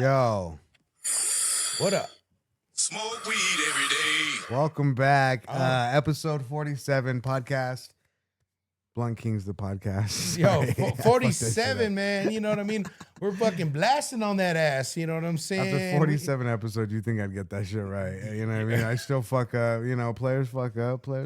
Yo, What up? Smoke weed every day. welcome back. Episode 47 podcast. Blunt Kings, the podcast. Yo, Sorry. I fucked that shit 47, up. man. You know what I mean? We're fucking blasting on that ass. You know what I'm saying? After 47 episodes, you think I'd get that shit right. You know what I mean? I still fuck up. You know, players fuck up. You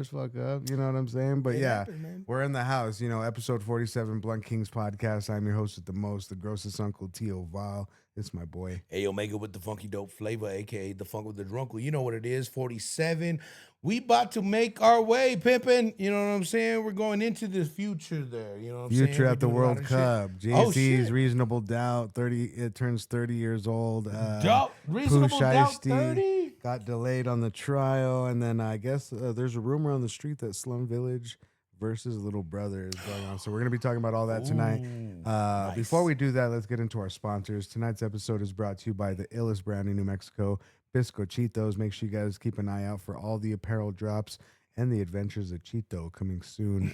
know what I'm saying? But It yeah, happened, man. we're in the house. You know, episode 47, Blunt Kings podcast. I'm your host with the most, the grossest uncle, TIO VILE. It's my boy. AO Mega with the funky dope flavor, aka the funk with the drunkle. You know what it is, 47. We about to make our way, pimping. You know what I'm saying? We're going into the future there. You know what I'm saying? Future We're at the doing a lot World of Cup. shit. Oh, JC's shit. Reasonable Doubt. It turns 30 years old. Reasonable Pooh, doubt Shiesty 30. got delayed on the trial, and then I guess there's a rumor on the street that Slum Village versus Little Brother is going on. So we're gonna be talking about all that tonight. Nice. Before we do that, let's get into our sponsors. Tonight's episode is brought to you by the illest brand in New Mexico, Bizcochitos. Make sure you guys keep an eye out for all the apparel drops and the adventures of Chito coming soon.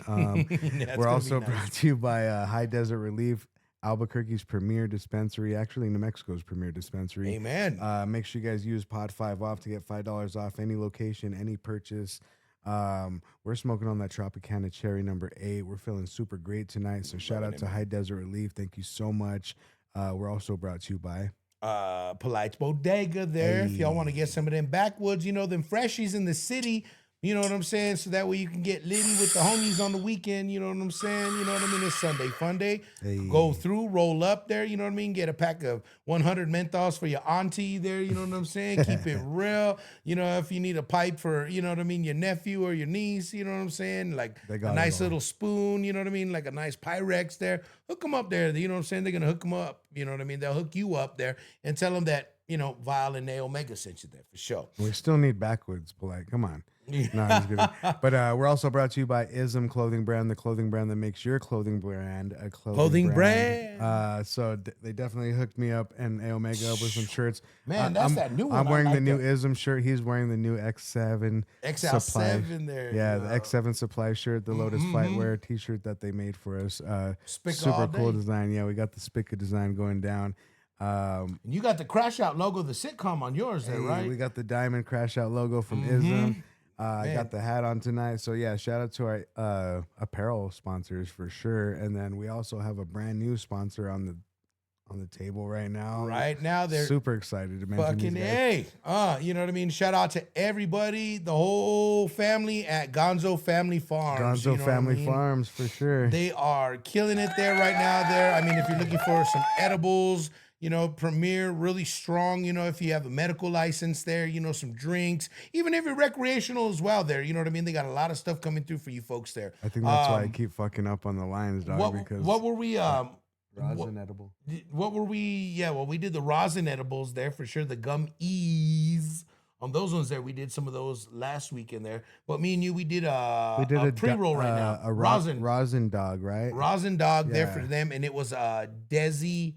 We're also brought to you by High Desert Relief, Albuquerque's premier dispensary, actually New Mexico's premier dispensary. Amen. Make sure you guys use Pod 5 off to get $5 off any location, any purchase. We're smoking on that Tropicana Cherry number 8. We're feeling super great tonight. So shout out to High Desert Relief. Thank you so much. We're also brought to you by Polite's Bodega there. If y'all want to get some of them backwoods, you know, them freshies in the city. You know what I'm saying? So that way you can get litty with the homies on the weekend. You know what I'm saying? You know what I mean? It's Sunday fun day. Hey. Go through, roll up there. You know what I mean? Get a pack of 100 menthols for your auntie there. You know what I'm saying? Keep it real. You know, if you need a pipe for, you know what I mean, your nephew or your niece, you know what I'm saying? Like They a got it nice all. little spoon, you know what I mean? Like a nice Pyrex there. Hook them up there. You know what I'm saying? They're going to hook them up. You know what I mean? They'll hook you up there and tell them that, you know, Vile and AO Mega sent you there for sure. We still need backwoods, Polite. Come on. No, I'm just kidding. But we're also brought to you by Ism Clothing Brand, the clothing brand that makes your clothing brand a Clothing brand. So they definitely hooked me up and AO Mega up with some shirts. Man, that's I'm, that new one. I'm I wearing the like new that. Ism shirt. He's wearing the new X7 supply. XL7 there. Yeah, the X7 supply shirt, the Lotus Flightwear t-shirt that they made for us. Spica all Super cool day. design. Yeah, we got the Spica design going down. And you got the Crash Out logo, the sitcom on yours there, Hey, right? We got the Diamond Crash Out logo from Ism. I got the hat on tonight. So, yeah, shout out to our apparel sponsors for sure. And then we also have a brand new sponsor on the table right now. Right now, they're super excited to mention fucking these guys. you know what I mean? Shout out to everybody, the whole family at Gonzo Family Farms. Gonzo you know what I Family mean? Farms for sure. They are killing it there right now there. I mean, if you're looking for some edibles, you know, Premier, really strong, you know, if you have a medical license there, you know, some drinks, even if you're recreational as well there, you know what I mean? They got a lot of stuff coming through for you folks there. I think that's why I keep fucking up on the lines, dog, because What were we, rosin edible. what were we, yeah, well, we did the rosin edibles there for sure, the gum ease. On those ones there, we did some of those last week in there. But me and you, we did a pre-roll right now. A rosin dog, right? Rosin dog there Yeah. for them, and it was Desi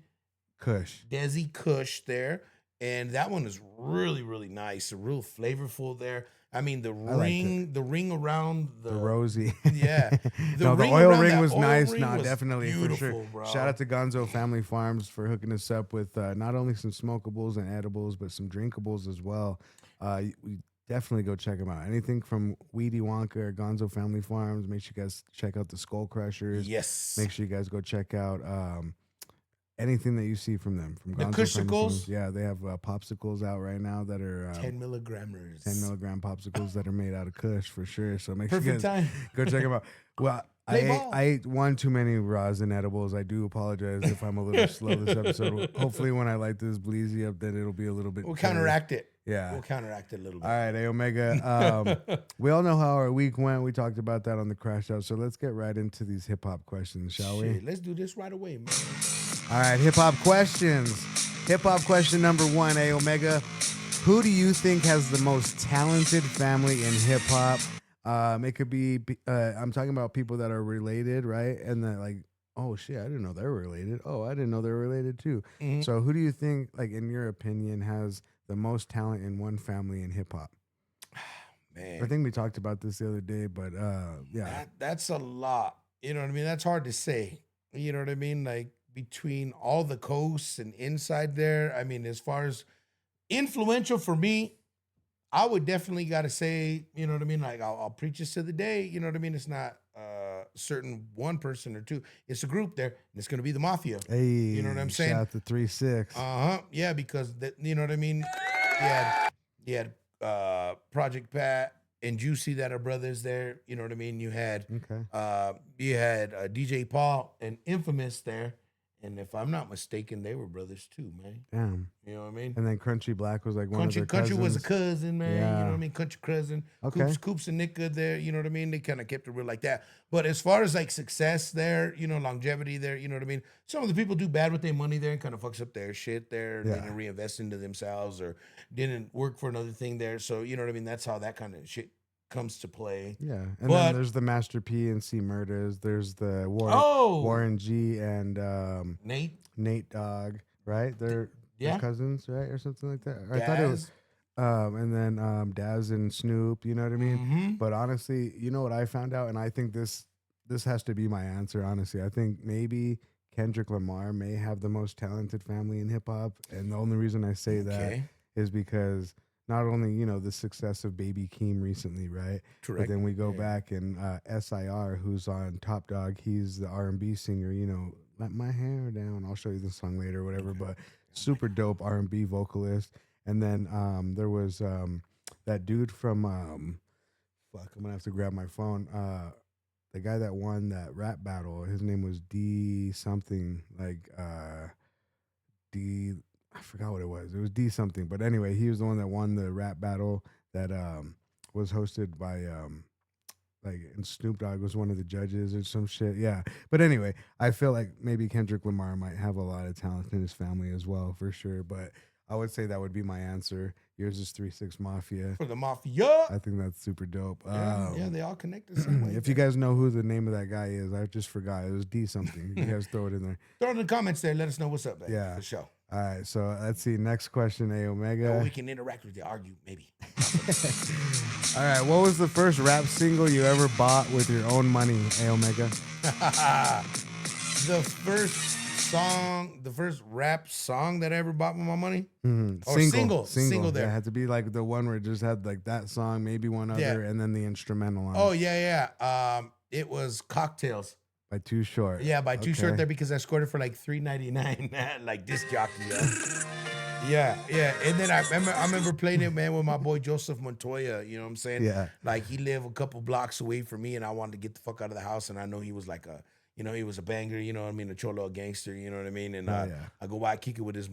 Kush. there, and that one is really, really nice, real flavorful there. I mean, the liked ring around The rosy. yeah, No, the ring oil around ring that was oil nice. ring No, was definitely for sure. beautiful, bro. Shout out to Gonzo Family Farms for hooking us up with not only some smokables and edibles, but some drinkables as well. We definitely go check them out. Anything from Weedy Wonka or Gonzo Family Farms. Make sure you guys check out the Skull Crushers. Yes, Make sure you guys go check out anything that you see from them. From The Gonzo Family Kushicles. Farms. Yeah, they have popsicles out right now that are 10 milligrammers, 10 milligram popsicles that are made out of Kush for sure. So make perfect sure you guys time. go check them out. Well, Play ball. I ate one too many rosin edibles. I do apologize if I'm a little slow this episode. Hopefully, when I light this bleezy up, then it'll be a little bit. We'll clearer. counteract it. Yeah. We'll counteract it a little bit. All right, A Omega. We all know how our week went. We talked about that on the crash out. So let's get right into these hip hop questions, shall we? Shit, let's do this right away, man. All right, hip hop questions. Hip hop question number 1, A Omega. Who do you think has the most talented family in hip hop? It could be, I'm talking about people that are related, right? And then like, oh shit, I didn't know they were related. Oh, I didn't know they were related too. Mhm. So who do you think, like in your opinion, has the most talent in one family in hip hop? Man, I think we talked about this the other day, but yeah. that's a lot. You know what I mean? That's hard to say. You know what I mean? Like, between all the coasts and inside there. I mean, as far as influential for me, I would definitely got to say, you know what I mean? Like, I'll preach this to the day. You know what I mean? It's not certain one person or two. It's a group there, and it's going to be the Mafia. Hey, You know what I'm saying? Shout out to 3-6. Yeah, because that, you know what I mean? You had Project Pat and Juicy that are brothers there. You know what I mean? You had Okay. DJ Paul and Infamous there. And if I'm not mistaken, they were brothers too, man. Damn. You know what I mean? And then Country Black was like one of their Country was a cousins. cousin, man. You know what I mean? Country cousin. Okay. Coops and Nick good there. You know what I mean? They kind of kept it real like that. But as far as like success there, you know, longevity there, you know what I mean? Some of the people do bad with their money there and kind of fucks up their shit there. They Yeah. didn't reinvest into themselves or didn't work for another thing there. So, you know what I mean? That's how that kind of shit comes to play. Yeah. And But- then there's the Master P and C Murders. There's the Warren G and Nate Dogg, right? They're cousins, right? Or something like that. I thought it was and then Daz and Snoop, you know what I mean? Mhm. But honestly, you know what I found out, and I think this has to be my answer, honestly. I think maybe Kendrick Lamar may have the most talented family in hip hop. And the only reason I say that Okay. is because not only, you know, the success of Baby Keem recently, right? Correct. But then we go Yeah. back and SIR, who's on Top Dog, he's the R&B singer, you know, let my hair down. I'll show you the song later, whatever. But super dope R&B vocalist. And then there was that dude from fuck, I'm gonna have to grab my phone. The guy that won that rap battle, his name was D something, like D. I forgot what it was. It was D something. But anyway, he was the one that won the rap battle that was hosted by and Snoop Dogg was one of the judges or some shit. Yeah. But anyway, I feel like maybe Kendrick Lamar might have a lot of talent in his family as well, for sure. But I would say that would be my answer. Yours is 3-6 Mafia. For the Mafia. I think that's super dope. Yeah, they all connected the same way. If you guys know who the name of that guy is, I just forgot. It was D something. You guys throw it in there. Throw it in the comments there. Let us know what's up, man. Yeah. For sure. All right, so let's see. Next question, A Or Omega. we can interact with you, argue, maybe. All right, what was the first rap single you ever bought with your own money, A Omega? The first rap song that I ever bought with my money? Or single there. Yeah, it had to be like the one where it just had like that song, maybe one other, Yeah. and then the instrumental on Oh, it yeah. It was Cocktails. by Too Short. Yeah, by Too Short Okay. there because I scored it for like $3.99, like disc jockey. Yeah. And then I remember playing it, man, with my boy Joseph Montoya. You know what I'm saying? Yeah. Like he lived a couple blocks away from me, and I wanted to get the fuck out of the house. And I know he was like he was a banger. You know what I mean? A cholo gangster. You know what I mean? And yeah. I go by kick it with his,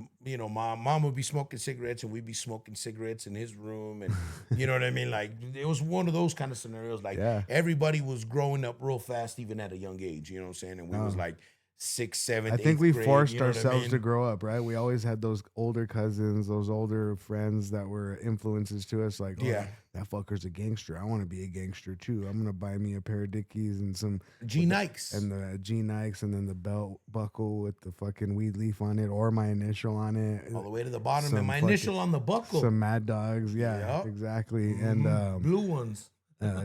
mom. Mom would be smoking cigarettes, and we'd be smoking cigarettes in his room, and you know what I mean? Like it was one of those kind of scenarios. Like Yeah. everybody was growing up real fast, even at a young age. You know what I'm saying? And we was like 6th, 7th, I think 8th we grade, forced you know what I ourselves mean? to grow up, right? We always had those older cousins, those older friends that were influences to us. Like, Yeah. that fucker's a gangster. I want to be a gangster too. I'm gonna buy me a pair of Dickies and some G Nikes. and the G Nikes, and then the belt buckle with the fucking weed leaf on it, or my initial on it. All the way to the bottom, Some and my fucking- initial on the buckle. Some Mad Dogs, yeah, Yep. exactly, and Blue ones.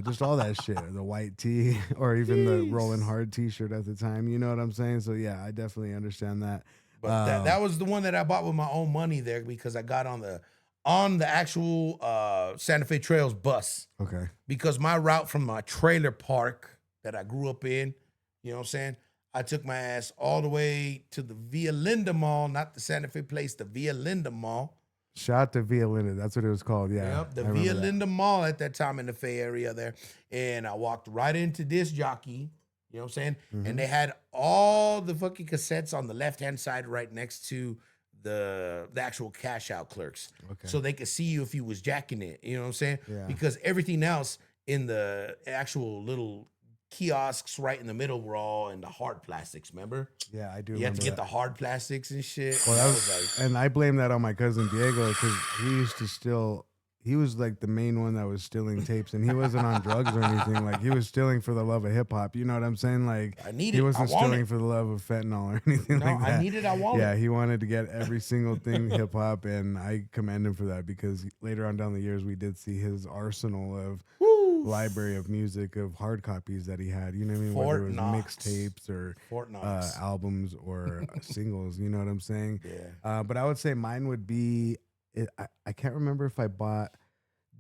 just all that shit, the white tee, or even the Rolling Hard T-shirt at the time. You know what I'm saying? So yeah, I definitely understand that. But that was the one that I bought with my own money there because I got on the actual Santa Fe Trails bus. Okay. Because my route from my trailer park that I grew up in, you know what I'm saying? I took my ass all the way to the Via Linda Mall, not the Santa Fe place, the Via Linda Mall. Shout out to Via Linda. That's what it was called. Yeah. Yep, the I remember Via that. Linda Mall at that time in the Fay area there. And I walked right into disc jockey, you know what I'm saying? Mm-hmm. And they had all the fucking cassettes on the left-hand side right next to the actual cash out clerks. Okay. So they could see you if you was jacking it, you know what I'm saying? Yeah. Because everything else in the actual little kiosks right in the middle were all in the hard plastics, remember? Yeah, I do. You had to remember get the that. hard plastics and shit. Well, And that I was, and I blame that on my cousin Diego because he used to steal. He was like the main one that was stealing tapes, and he wasn't on drugs or anything. Like he was stealing for the love of hip hop. You know what I'm saying? Like I need he it. wasn't I want stealing it. for the love of fentanyl or anything No, like that. I need it. I want Yeah, it. he wanted to get every single thing hip hop, and I commend him for that because later on down the years we did see his arsenal of library of music of hard copies that he had. You know what I mean? Fort Whether it was Knox. mixtapes or Fort Knox. albums or singles. You know what I'm saying? Yeah. But I would say mine would be. I can't remember if I bought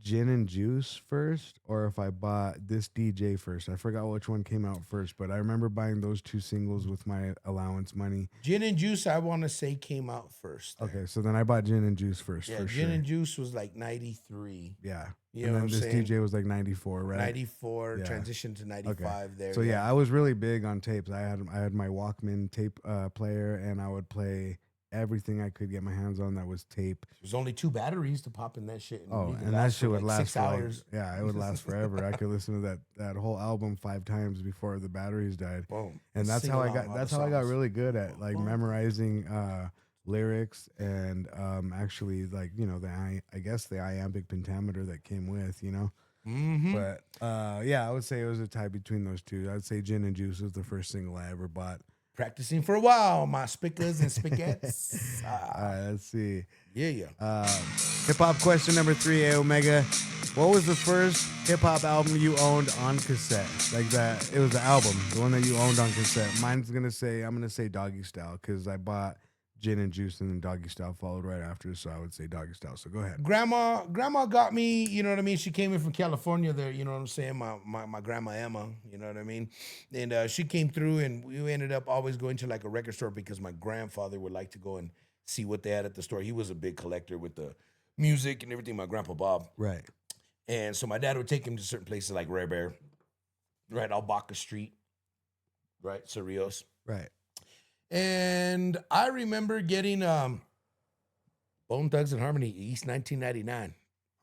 Gin and Juice first or if I bought This DJ first. I forgot which one came out first, but I remember buying those two singles with my allowance money. Gin and Juice, I want to say, came out first. There. Okay, so then I bought Gin and Juice first Yeah, for Gin sure. and Juice was like 93. Yeah. You And know then what I'm This saying? DJ was like 94, right? 94, Yeah. transition to 95 there. So yeah, I was really big on tapes. I had my Walkman tape player, and I would play everything I could get my hands on that was tape. There's only 2 batteries to pop in that shit. Oh, you could and that last shit for would like last 6 for hours. yeah, it would last forever. I could listen to that whole album 5 times before the batteries died. Boom. And that's Sing how along all that's the how I got songs. really good at like Boom. memorizing lyrics and actually like, you know, I guess the iambic pentameter that came with, you know. Mm-hmm. But yeah, I would say it was a tie between those two. I'd say Gin and Juice was the first single I ever bought. Practicing for a while, my spickers and spigettes. All right, let's see. Yeah. Hip hop question number 3, AO Mega. What was the first hip hop album you owned on cassette? Like that, it was the album, the one that you owned on cassette. I'm gonna say Doggy Style because I bought Gin and Juice and then Doggy Style followed right after, so I would say Doggy Style. So go ahead. Grandma got me, you know what I mean? She came in from California there, you know what I'm saying? My grandma Emma, you know what I mean? And she came through and we ended up always going to like a record store because my grandfather would like to go and see what they had at the store. He was a big collector with the music and everything, my grandpa Bob. Right. And so my dad would take him to certain places like Rare Bear, right? Albaca Street, right? Cerrillos. Right. And I remember getting Bone Thugs and Harmony East 1999.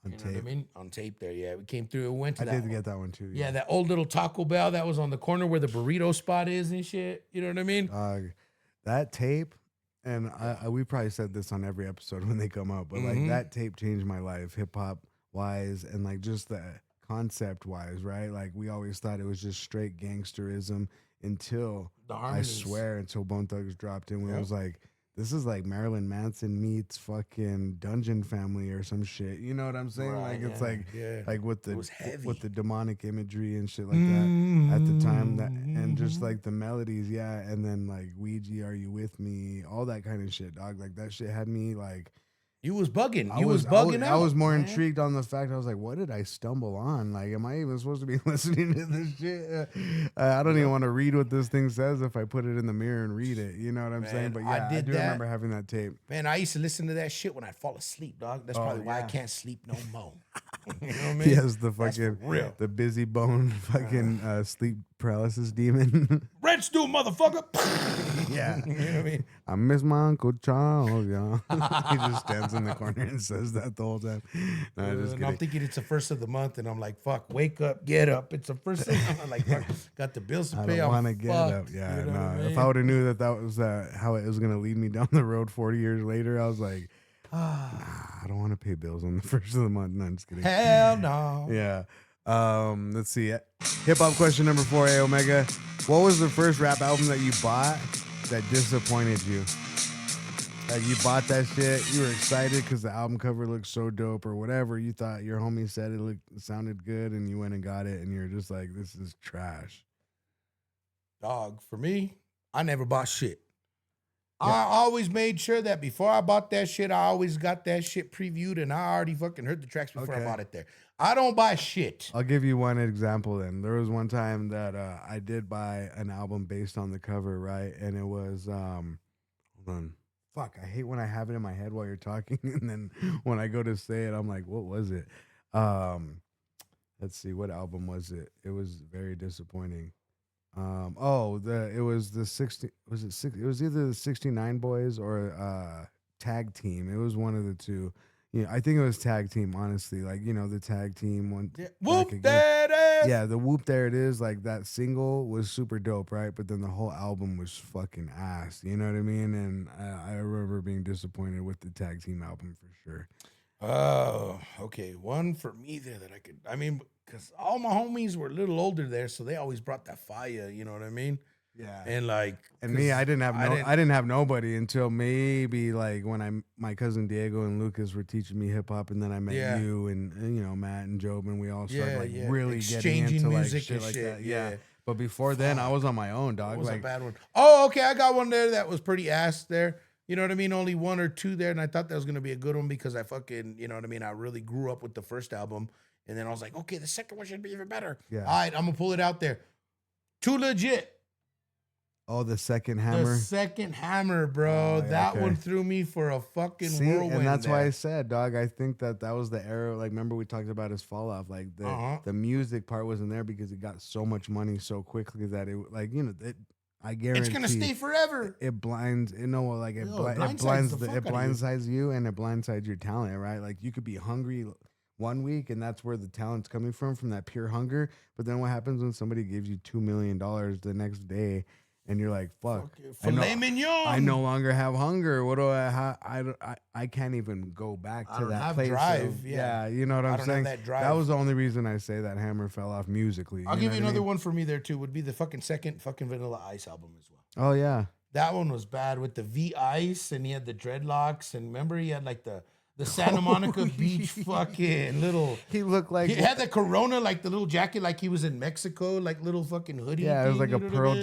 On You know tape. what I mean? On tape there, yeah. We came through and went to I that. did get that one too. Yeah, that old little Taco Bell that was on the corner where the burrito spot is and shit. You know what I mean? That tape, and we probably said this on every episode when they come out, but like that tape changed my life, hip hop wise, and like just the concept wise, right? Like we always thought it was just straight gangsterism until The I harmonies. swear until Bone Thugs dropped in. When it Yep. was like, this is like Marilyn Manson meets fucking Dungeon Family or some shit. You know what I'm saying? Right, like it's yeah, like yeah. like with It was heavy. with the demonic imagery and shit like that at the time, that and just like the melodies, yeah, and then like Ouija, Are You With Me, all that kind of shit, dog. Like that shit had me like You was bugging. You was bugging out. I was more man. intrigued on the fact I was like, what did I stumble on? Like, am I even supposed to be listening to this shit? I don't even want to read what this thing says if I put it in the mirror and read it. You know what I'm saying? Man, But I yeah, I, did do that. remember having that tape. Man, I used to listen to that shit when I'd fall asleep, dog. That's probably why I yeah. can't sleep no more. You know what I mean? Yes, the That's for fucking real. the busy bone fucking sleep paralysis demon. Red stew, motherfucker. Yeah. You know what I mean? I miss my Uncle Charles, yeah. He just stands in the corner and says that the whole time. No, just And I'm kidding. thinking it's the first of the month, and I'm like, fuck, wake up, get up. It's the first thing. I'm like, fuck, got the bills to I pay. don't I'm want to get fucked. up. Yeah, You know no. what I If mean? I would have knew that was how it was gonna lead me down the road 40 years later, I was like, nah, I don't want to pay bills on the first of the month. No, I'm just kidding. Hell no. Yeah. Let's see. Hip hop question number 4, A Omega. What was the first rap album that you bought that disappointed you? Like you bought that shit, you were excited because the album cover looked so dope or whatever. You thought your homie said it sounded good, and you went and got it, and you're just like, this is trash. Dog, for me, I never bought shit. I always made sure that before I bought that shit, I always got that shit previewed and I already fucking heard the tracks before I Okay. bought it there. I don't buy shit. I'll give you one example then. There was one time that I did buy an album based on the cover, right? And it was, hold on. Fuck, I hate when I have it in my head while you're talking. And then when I go to say it, I'm like, what was it? Let's see, what album was it? It was very disappointing. It was the 60, was it six? It was either the 69 Boys or Tag Team. It was one of the two. Yeah, I think it was Tag Team, honestly. Like, you know, the Tag Team one. Whoop again. that ass. Yeah, the Whoop There It Is, like that single was super dope, right? But then the whole album was fucking ass. You know what I mean? And I remember being disappointed with the Tag Team album for sure. Oh, okay. One for me there that I could, because all my homies were a little older there, so they always brought that fire, you know what I mean? Yeah. And like, And me, 'cause I didn't have nobody until maybe like when my cousin Diego and Lucas were teaching me hip hop, and then I met Yeah. you and you know Matt and Job, and we all started like yeah, really getting exchanging into like music shit and like shit. that. Yeah. Yeah. But before then, I was on my own, That dog. was a Like, bad one. Oh, okay. I got one there that was pretty ass there. You know what I mean? Only one or two there. And I thought that was going to be a good one because I fucking, you know what I mean? I really grew up with the first album. And then I was like, okay, the second one should be even better. Yeah. All right, I'm going to pull it out there. Too Legit. oh, the second Hammer. The second Hammer, bro. Oh, yeah, that okay. one threw me for a fucking See, whirlwind. and that's why I there. said, dog. I think that was the era. Like, remember we talked about his fall off. Like the music part wasn't there because he got so much money so quickly that it, like, you know, I guarantee It's going to stay forever. It blinds, you know, like it, Yo, it blindsides blinds the the, fuck it out of you. blindsides you and it blindsides your talent, right? Like you could be hungry one week and that's where the talent's coming from that pure hunger. But then what happens when somebody gives you $2 million the next day and you're like, fuck, Filet mignon. I no longer have hunger. What do I can't even go back I to don't that have place. drive, of- yeah. you know what I I'm don't have saying? that drive. That was the only reason I say that Hammer fell off musically. I'll give you know what I another mean? one for me there too. Would be the fucking second fucking Vanilla Ice album as well. Oh yeah. That one was bad with the V Ice and he had the dreadlocks and remember he had like the Santa Monica Beach fucking little. He looked like He had the Corona like the little jacket like he was in Mexico like little fucking hoodie. yeah, it was thing, like you a know what I Pearl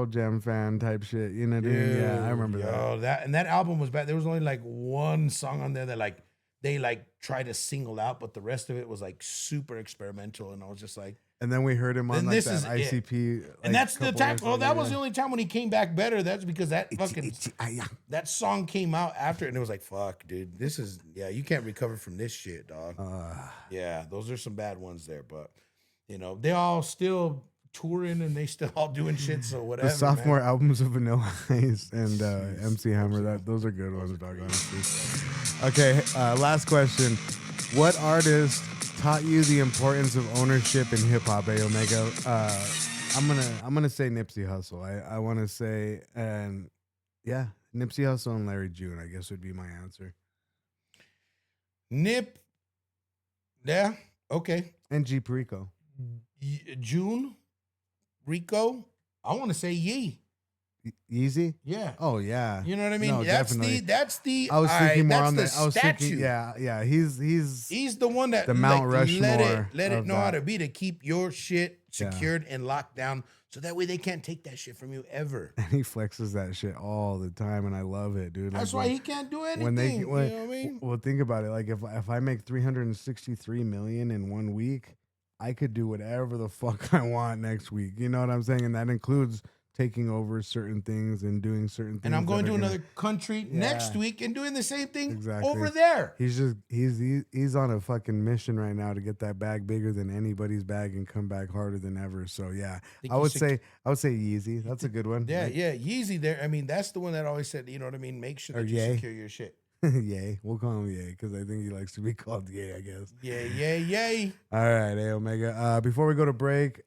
mean? Jam fan type shit. You know what I mean? Yeah, I remember that. Yo, that album was bad. There was only like one song on there that like they like tried to single out, but the rest of it was like super experimental, and I was just like. And then we heard him on Then like this that is it. ICP. And like, that's the couple time. years Well, that later. was the only time when he came back better. That's because that fucking that song came out after, and it was like, "Fuck, dude, this is you can't recover from this shit, dog." Yeah, those are some bad ones there, but you know they all still touring and they still all doing shit. So whatever. The sophomore man. albums of Vanilla Ice and MC Hammer. Those are good ones, dog. Honestly. Okay, last question. What artist taught you the importance of ownership in hip hop, A Omega? I'm gonna say Nipsey Hussle. I want to say, and yeah, Nipsey Hussle and Larry June, I guess would be my answer. Nip. Yeah. Okay. And G Perico. June. Rico. I want to say Yee. Yeezy? Yeah. Oh yeah. You know what I mean? No, that's definitely. the. I was thinking more on the. statue. I was thinking, yeah. He's the one that the Mount Rushmore let it of know how that. to be to keep your shit Yeah. secured and locked down, so that way they can't take that shit from you ever. and he flexes that shit all the time, and I love it, dude. That's Like, why he can't do anything. when they you know what I mean? well, think about it. Like if I make 363 million in 1 week, I could do whatever the fuck I want next week. You know what I'm saying? And that includes taking over certain things and doing certain things. And I'm going that to are gonna- another country next week and doing the same thing Exactly. over there. He's on a fucking mission right now to get that bag bigger than anybody's bag and come back harder than ever. So yeah, Think I you would sec- say Yeezy. That's a good one. Yeah, Like, yeah, Yeezy there. I mean, that's the one that always said, you know what I mean? Make sure Or that you Ye. secure your shit. Yay. We'll call him Yay because I think he likes to be called Yay, I guess. Yeah, yeah, yay. All right, A Omega. Before we go to break,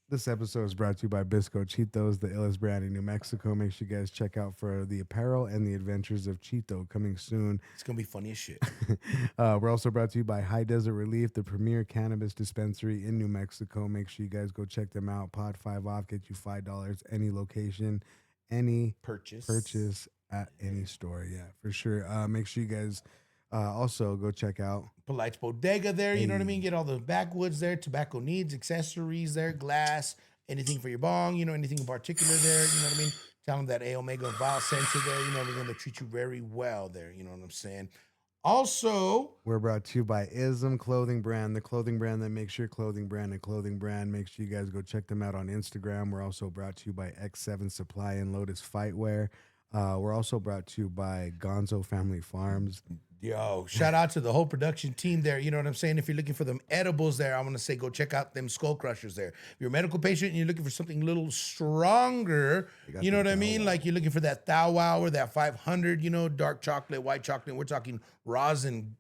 this episode is brought to you by Bisco Cheetos, the illest brand in New Mexico. Make sure you guys check out for the apparel and the adventures of Cheeto coming soon. It's going to be funny as shit. We're also brought to you by High Desert Relief, the premier cannabis dispensary in New Mexico. Make sure you guys go check them out. Pod 5 off, get you $5 any location, any purchase at any store. Yeah, for sure. Make sure you guys also go check out Polite's Bodega there, you know what I mean? Get all the backwoods there, tobacco needs, accessories there, glass, anything for your bong, you know, anything in particular there, you know what I mean? Tell them that A Omega Vile sent you there, you know, we're going to treat you very well there, you know what I'm saying? Also, We're brought to you by Ism Clothing Brand, the clothing brand that makes your clothing brand a clothing brand. Make sure you guys go check them out on Instagram. We're also brought to you by X7 Supply and Lotus Fightwear. We're also brought to you by Gonzo Family Farms. yo, shout out to the whole production team there. You know what I'm saying? If you're looking for them edibles there, I'm going to say go check out them Skull Crushers there. If you're a medical patient and you're looking for something a little stronger, you know what I mean? Like you're looking for that Thou Wow or that 500, you know, dark chocolate, white chocolate. We're talking rosin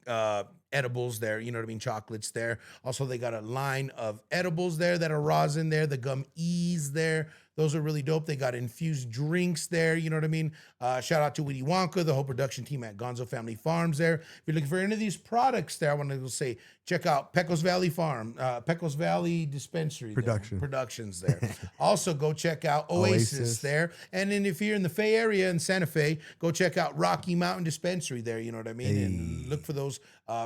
edibles there, you know what I mean? Chocolates there. Also, they got a line of edibles there that are rosin there, the gum E's there. Those are really dope. They got infused drinks there. You know what I mean? Shout out to Willy Wonka, the whole production team at Gonzo Family Farms there. If you're looking for any of these products there, I want to say, check out Pecos Valley Farm, Pecos Valley Dispensary Productions there. Also, go check out Oasis there. And then if you're in the Fay area in Santa Fe, go check out Rocky Mountain Dispensary there. You know what I mean? And look for those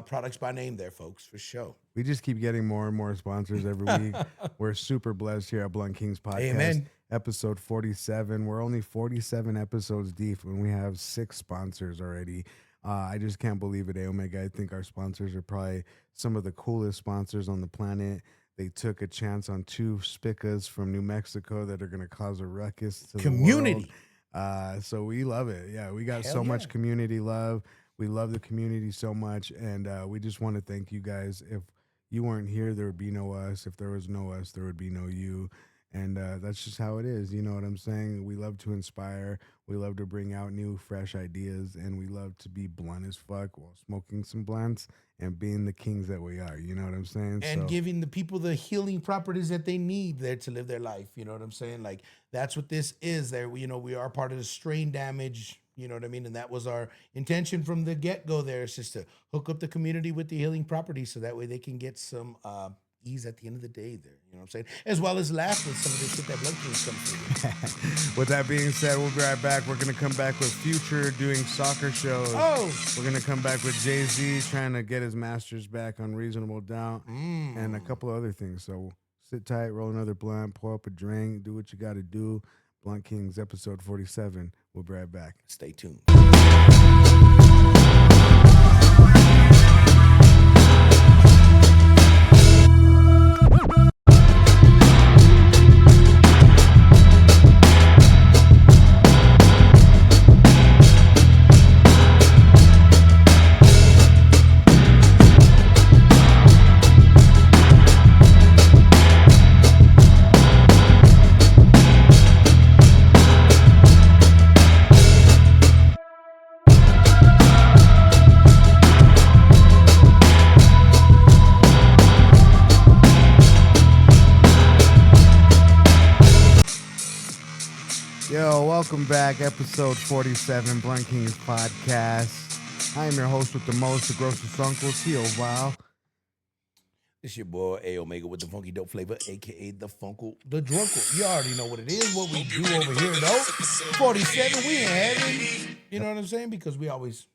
products by name there, folks, for sure. We just keep getting more and more sponsors every week. We're super blessed here at Blunt Kings Podcast. Amen. Episode 47. We're only 47 episodes deep when we have 6 sponsors already. I just can't believe it, AO Mega. I think our sponsors are probably some of the coolest sponsors on the planet. They took a chance on 2 spiccas from New Mexico that are going to cause a ruckus to community. The world. So we love it. Yeah, we got so much community love. We love the community so much, and we just want to thank you guys. If you weren't here, there would be no us. If there was no us, there would be no you. And that's just how it is. You know what I'm saying? We love to inspire. We love to bring out new, fresh ideas. And we love to be blunt as fuck while smoking some blunts and being the kings that we are. You know what I'm saying? And giving the people the healing properties that they need there to live their life. You know what I'm saying? Like, that's what this is there. We are part of the strain damage. You know what I mean? And that was our intention from the get-go there. It's just to hook up the community with the healing properties so that way they can get some ease at the end of the day there. You know what I'm saying? As well as laugh with some of the shit that Blood Kings come through. With that being said, we'll be right back. We're going to come back with Future doing soccer shows. We're going to come back with Jay-Z trying to get his masters back on Reasonable Doubt and a couple of other things. So sit tight, roll another blunt, pour up a drink, do what you got to do. Blunt Kings, episode 47. We'll be right back. Stay tuned. Yo, welcome back. Episode 47, Blunt Kings Podcast. I am your host with the most, the grossest uncle, TIO VILE. It's your boy AO Mega with the funky dope flavor, aka the Funkle, the Drunkle. You already know what it is, what we do over here, though. 47, we ain't having, you know what I'm saying? Because we always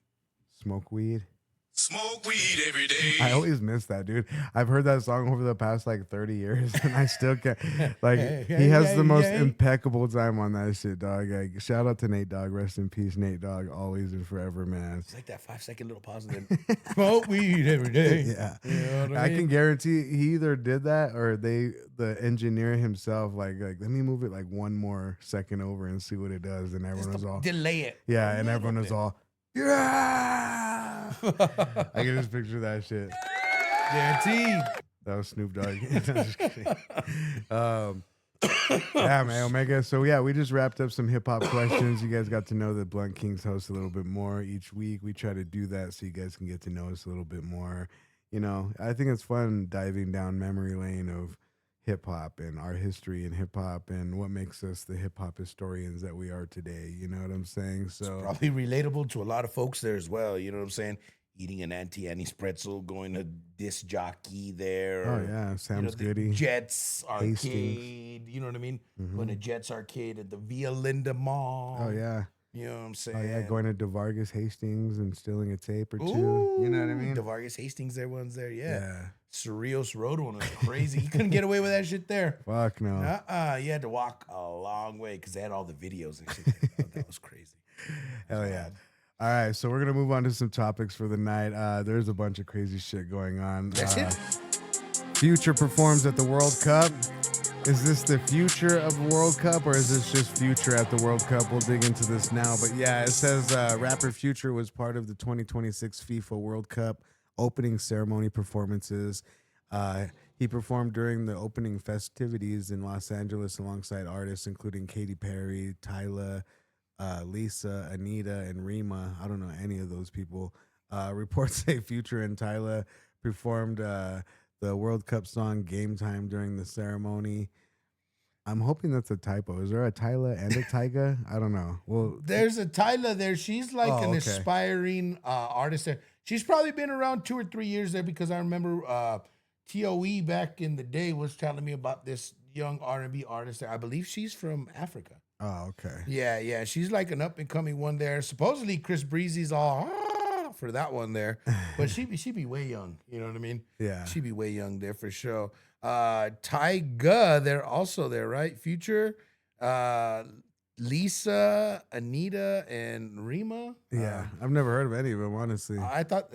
smoke weed. Smoke weed every day. I always miss that, dude. I've heard that song over the past like 30 years, and I still can't. Like, he has the most impeccable time on that shit, dog. Like, shout out to Nate Dogg. Rest in peace, Nate Dogg. Always and forever, man. It's like that 5-second little pause and then smoke weed every day. Yeah. You know what I can guarantee he either did that or the engineer himself, like, let me move it like one more second over and see what it does. And everyone was all, delay it. Yeah, and everyone was all, yeah. I can just picture that shit. Guaranteed. That was Snoop Dogg. I'm just kidding. Yeah, man, Omega. So yeah, we just wrapped up some hip hop questions. You guys got to know that Blunt Kings host a little bit more each week. We try to do that so you guys can get to know us a little bit more. You know, I think it's fun diving down memory lane of hip hop and our history in hip hop and what makes us the hip hop historians that we are today. You know what I'm saying? So it's probably relatable to a lot of folks there as well. You know what I'm saying? Eating an Auntie Annie's pretzel, going to disc jockey there. Oh yeah, Sam's Goody. Jets Arcade. Hastings. You know what I mean? Going to Jets Arcade at the Via Linda Mall. Oh yeah. You know what I'm saying? Oh yeah, going to DeVargas Hastings and stealing a tape or two. You know what I mean? DeVargas Hastings, there one's there. Yeah. Cerritos Road one was crazy. You couldn't get away with that shit there. Fuck no. You had to walk a long way because they had all the videos and shit. That was crazy. Hell yeah. All right, so we're going to move on to some topics for the night. There's a bunch of crazy shit going on. That's it. Future performs at the World Cup. Is this the future of the World Cup, or is this just Future at the World Cup? We'll dig into this now. But yeah, it says rapper Future was part of the 2026 FIFA World Cup opening ceremony performances. He performed during the opening festivities in Los Angeles alongside artists including Katy Perry, Tyla, Lisa, Anita, and Rima. I don't know any of those people. Reports say Future and Tyla performed the World Cup song Game Time during the ceremony. I'm hoping that's a typo. Is there a Tyla and a Tyga? I don't know. Well, There's a Tyla there. She's like Oh, an okay. aspiring artist there. She's probably been around 2 or 3 years there because I remember TOE back in the day was telling me about this young R&B artist there. I believe she's from Africa. oh, okay. Yeah, yeah. She's like an up and coming one there. Supposedly Chris Breezy's all for that one there. But she be way young. You know what I mean? Yeah. She be way young there for sure. Tyga, they're also there, right? Future, Lisa, Anita, and Rima. Yeah. I've never heard of any of them, honestly. I thought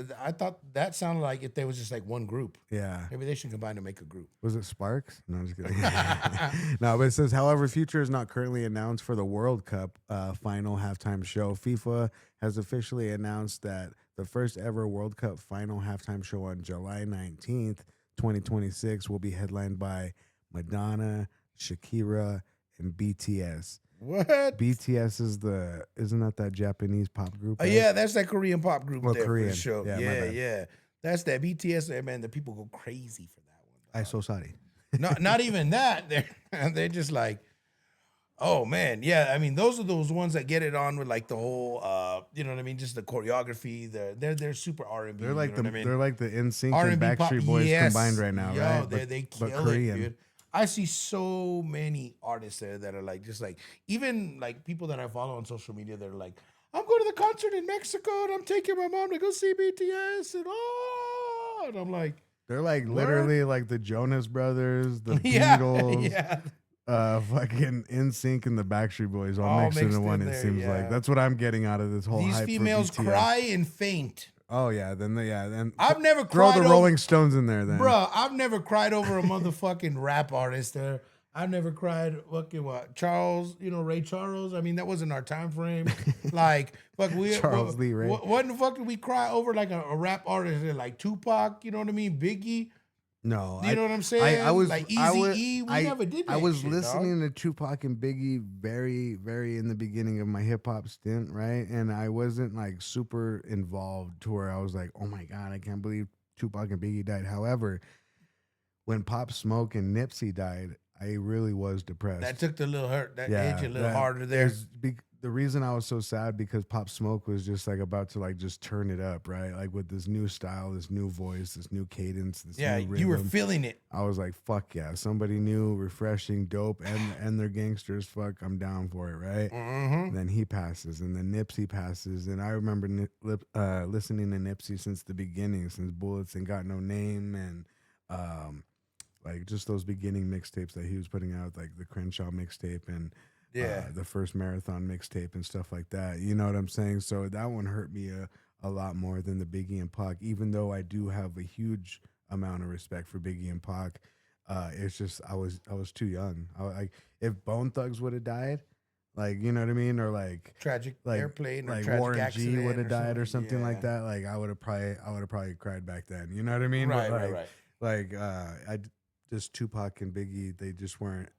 that sounded like if they was just like one group. Yeah. Maybe they should combine to make a group. Was it Sparks? No, I'm just kidding. No, but it says, however, Future is not currently announced for the World Cup final halftime show. FIFA has officially announced that the first ever World Cup final halftime show on July 19th, 2026 will be headlined by Madonna, Shakira, and BTS. What? BTS isn't that Japanese pop group? Oh, right? yeah, that's that Korean pop group Well, there Korean. for sure. Yeah, my Yeah, bad. yeah. That's that BTS there, man. The people go crazy for that one. I'm so sorry. Not even that. They're just like, oh man, yeah. I mean, those are those ones that get it on with like the whole, you know what I mean? Just the choreography. They're super R&B. They're like you know what I mean? they're like the NSYNC and R&B pop, Backstreet Boys yes. combined right now, Yo, right? They kill it, dude. I see so many artists there that are like, just like, even like people that I follow on social media that are like, I'm going to the concert in Mexico and I'm taking my mom to go see BTS and I'm like, They're like Word? literally like the Jonas Brothers, the yeah, Beatles, yeah. fucking NSYNC and the Backstreet Boys all, All mixed into mixed in one. It there, seems yeah. like that's what I'm getting out of this whole. These hype females for BTS. cry and faint. Oh yeah, then I've never throw cried the over, Rolling Stones in there then. bruh, I've never cried over a motherfucking rap artist there. I've never cried fucking what? Charles, Ray Charles. I mean, that wasn't our time frame. Like, fuck, Charles Lee Ray. What the fuck did we cry over like a rap artist there? Like Tupac, you know what I mean? Biggie. No, You know what I'm saying? I was like I was- Eazy-E. We I- never did that I was shit, listening dog. to Tupac and Biggie very, very in the beginning of my hip hop stint, right? And I wasn't like super involved to where I was like, oh my God, I can't believe Tupac and Biggie died. However, when Pop Smoke and Nipsey died, I really was depressed. That took the little hurt. That hit you a little harder there. there's the reason I was so sad because Pop Smoke was just like about to like just turn it up, right? Like with this new style, this new voice, this new cadence, this Yeah, new you were rhythm. feeling it. I was like, fuck yeah, somebody new, refreshing, dope, and they're gangsters. Fuck, I'm down for it, right? Mm-hmm. Then he passes, and then Nipsey passes, and I remember listening to Nipsey since the beginning, since Bullets and Got No Name, and like just those beginning mixtapes that he was putting out, like the Crenshaw mixtape and Yeah. the first Marathon mixtape and stuff like that. You know what I'm saying? So that one hurt me a lot more than the Biggie and Pac, even though I do have a huge amount of respect for Biggie and Pac. It's just I was too young. Like if Bone Thugs would have died, like you know what I mean, or like Tragic like airplane or like tragic Warren G accident would have died or something Yeah. like that. Like I would have probably cried back then. You know what I mean? Right, But, right, like, right. Just Tupac and Biggie, they just weren't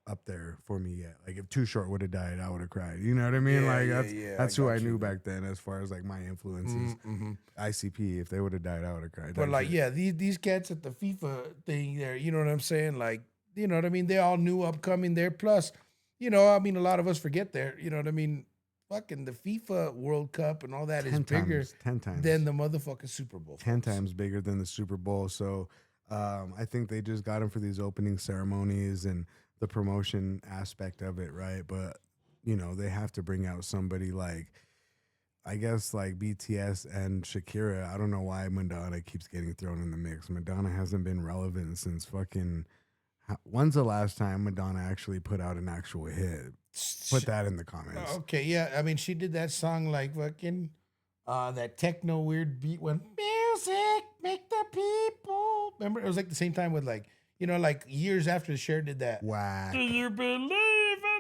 up there for me yet. Like if Too Short would have died, I would have cried. You know what I mean? Yeah, Like yeah, that's I who got I knew you. back then as far as like my influences. Mm-hmm. ICP, if they would have died, I would have cried. But That like, shit. yeah, these cats at the FIFA thing there, you know what I'm saying? Like, you know what I mean? They all new upcoming there. Plus, I mean, a lot of us forget there, you know what I mean? Fucking the FIFA World Cup and all that is bigger 10 times than the motherfucking Super Bowl. 10 folks. times bigger than the Super Bowl. So I think they just got him for these opening ceremonies and the promotion aspect of it, right? But they have to bring out somebody like, I guess, like BTS and Shakira. I don't know why Madonna keeps getting thrown in the mix. Madonna hasn't been relevant since fucking. When's the last time Madonna actually put out an actual hit? Put that in the comments. Okay, yeah. I mean, she did that song like fucking that techno weird beat when music make the people. Remember, it was like the same time with like years after Cher did that. Whack. Do you believe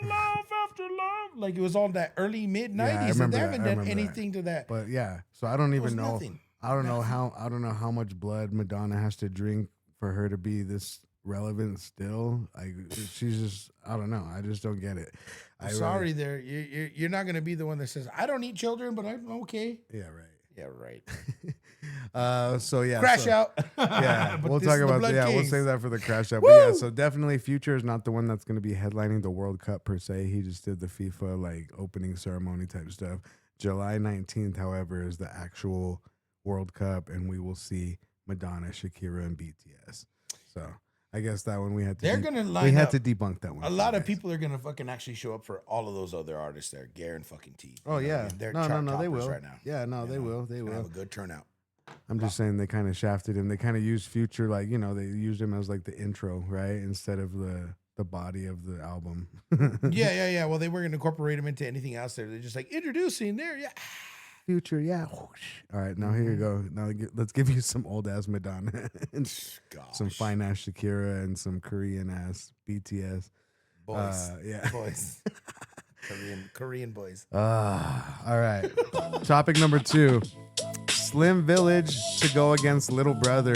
in love after love? Like it was all that early mid Yeah, I '90s, and remember they that. haven't I done remember anything to that. But yeah, so I don't It was even know. nothing. I don't know how much blood Madonna has to drink for her to be this relevant still. Like she's just, I don't know. I just don't get it. I'm sorry, there. You're not gonna be the one that says I don't need children, but I'm okay. Yeah, right. Yeah, right. So yeah, Crash out. Yeah, But we'll this talk is the about Blood We'll Kings. save that for the crash out. But yeah, Woo! so definitely Future is not the one that's going to be headlining the World Cup per se. He just did the FIFA like opening ceremony type stuff. July 19th, however, is the actual World Cup, and we will see Madonna, Shakira, and BTS. So I guess that one we had to They're gonna we line had up. to debunk that one. A for lot you of guys. people are gonna fucking actually show up for all of those other artists there. Gare and fucking T. Oh yeah, They're no, chart they toppers will. right now. Yeah, no, they will. They Gonna have will. a good turnout. I'm just saying they kind of shafted him. They kind of used Future like they used him as like the intro, right, instead of the body of the album. Yeah. Well, they weren't gonna incorporate him into anything else there. They're just like introducing there. Yeah. Future, yeah. Whoosh. All right, now here you go. Now let's give you some old ass Madonna and some Gosh. fine ass Shakira and some Korean ass BTS. Boys. Yeah. Boys. Korean boys. All right. Topic number 2. Slim Village to go against Little Brother.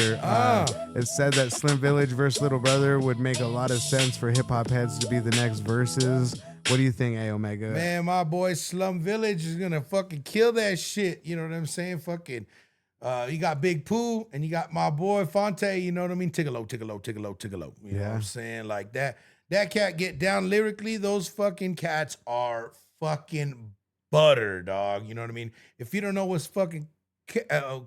It said that Slim Village versus Little Brother would make a lot of sense for hip hop heads to be the next verses. What do you think, A Omega? Man, my boy Slum Village is gonna fucking kill that shit. You know what I'm saying? Fucking you got Big Pooh and you got my boy Fonte, you know what I mean? Tigolo. You know what I'm saying? Like that cat get down lyrically, those fucking cats are fucking butter, dog. You know what I mean? If you don't know what's fucking